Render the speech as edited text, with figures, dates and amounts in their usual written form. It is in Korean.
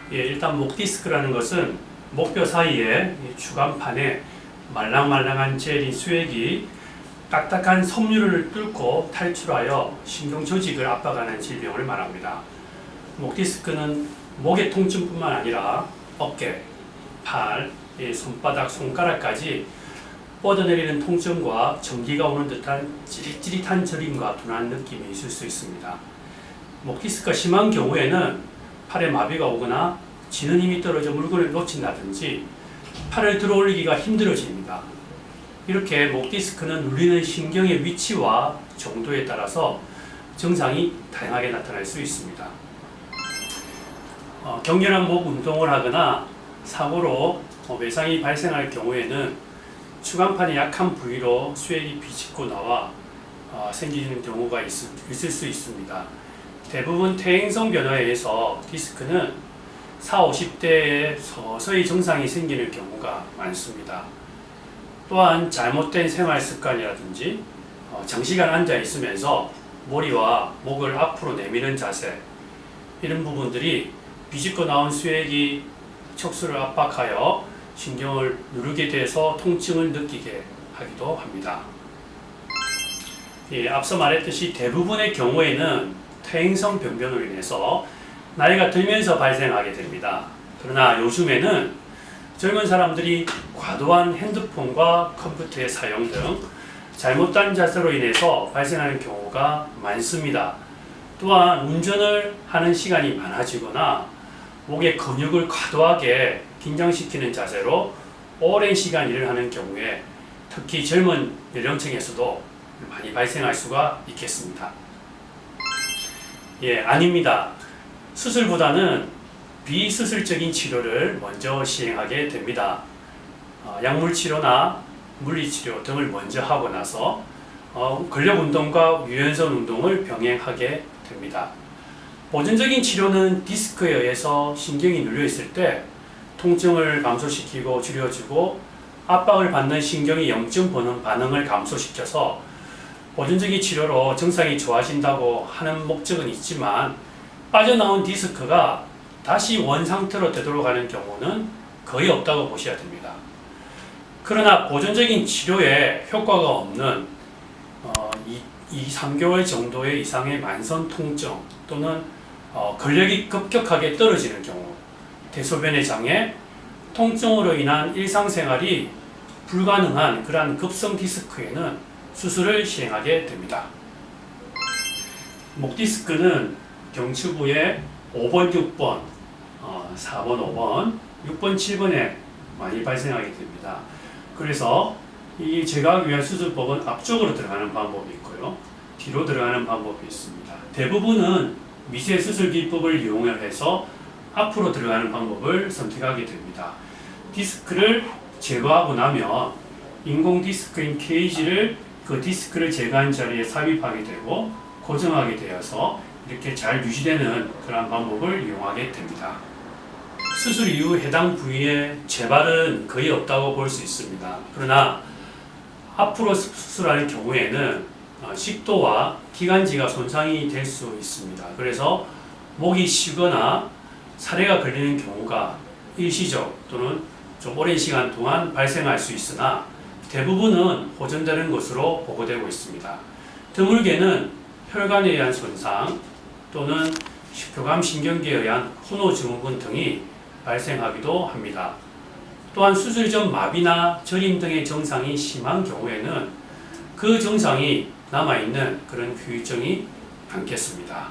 일단 목 디스크라는 것은 목뼈 사이에 주간판에 말랑말랑한 젤이 수액이 딱딱한 섬유를 뚫고 탈출하여 신경 조직을 압박하는 질병을 말합니다. 목 디스크는 목의 통증뿐만 아니라 어깨, 팔, 손바닥, 손가락까지 뻗어내리는 통증과 전기가 오는 듯한 찌릿찌릿한 저림과 둔한 느낌이 있을 수 있습니다. 목 디스크가 심한 경우에는 팔에 마비가 오거나 지는 힘이 떨어져 물건을 놓친다든지 팔을 들어 올리기가 힘들어집니다. 이렇게 목 디스크는 눌리는 신경의 위치와 정도에 따라서 증상이 다양하게 나타날 수 있습니다. 격렬한 목 운동을 하거나 사고로 외상이 발생할 경우에는 추간판의 약한 부위로 수액이 비집고 나와 생기는 경우가 있을 수 있습니다. 대부분 퇴행성 변화에 의해서 디스크는 40, 50대에 서서히 증상이 생기는 경우가 많습니다. 또한 잘못된 생활 습관이라든지 장시간 앉아 있으면서 머리와 목을 앞으로 내미는 자세, 이런 부분들이 비집고 나온 수액이 척수를 압박하여 신경을 누르게 돼서 통증을 느끼게 하기도 합니다. 앞서 말했듯이 대부분의 경우에는 퇴행성 병변으로 인해서 나이가 들면서 발생하게 됩니다. 그러나 요즘에는 젊은 사람들이 과도한 핸드폰과 컴퓨터의 사용 등 잘못된 자세로 인해서 발생하는 경우가 많습니다. 또한 운전을 하는 시간이 많아지거나 목의 근육을 과도하게 긴장시키는 자세로 오랜 시간 일을 하는 경우에 특히 젊은 연령층에서도 많이 발생할 수가 있겠습니다. 아닙니다. 수술보다는 비수술적인 치료를 먼저 시행하게 됩니다. 약물치료나 물리치료 등을 먼저 하고 나서 근력운동과 유연성 운동을 병행하게 됩니다. 보존적인 치료는 디스크에 의해서 신경이 눌려 있을 때 통증을 감소시키고 줄여주고 압박을 받는 신경이 염증 반응을 감소시켜서 보존적인 치료로 증상이 좋아진다고 하는 목적은 있지만 빠져나온 디스크가 다시 원상태로 되돌아가는 경우는 거의 없다고 보셔야 됩니다. 그러나 보존적인 치료에 효과가 없는 3개월 정도의 이상의 만성 통증 또는 근력이 급격하게 떨어지는 경우, 대소변의 장애, 통증으로 인한 일상생활이 불가능한 그러한 급성 디스크에는 수술을 시행하게 됩니다. 목 디스크는 경추부에 5번, 6번, 4번, 5번, 6번, 7번에 많이 발생하게 됩니다. 그래서 이 제거하기 위한 수술법은 앞쪽으로 들어가는 방법이 있고요, 뒤로 들어가는 방법이 있습니다. 대부분은 미세 수술 기법을 이용해서 앞으로 들어가는 방법을 선택하게 됩니다. 디스크를 제거하고 나면 인공 디스크인 케이지를 그 디스크를 제거한 자리에 삽입하게 되고 고정하게 되어서 이렇게 잘 유지되는 그런 방법을 이용하게 됩니다. 수술 이후 해당 부위에 재발은 거의 없다고 볼 수 있습니다. 그러나 앞으로 수술하는 경우에는 식도와 기관지가 손상이 될 수 있습니다. 그래서 목이 쉬거나 사례가 걸리는 경우가 일시적 또는 좀 오랜 시간 동안 발생할 수 있으나 대부분은 보존되는 것으로 보고되고 있습니다. 드물게는 혈관에 의한 손상 또는 교감신경계에 의한 혼호증후군 등이 발생하기도 합니다. 또한 수술 전 마비나 저림 등의 증상이 심한 경우에는 그 증상이 남아있는 그런 후유증이 많겠습니다.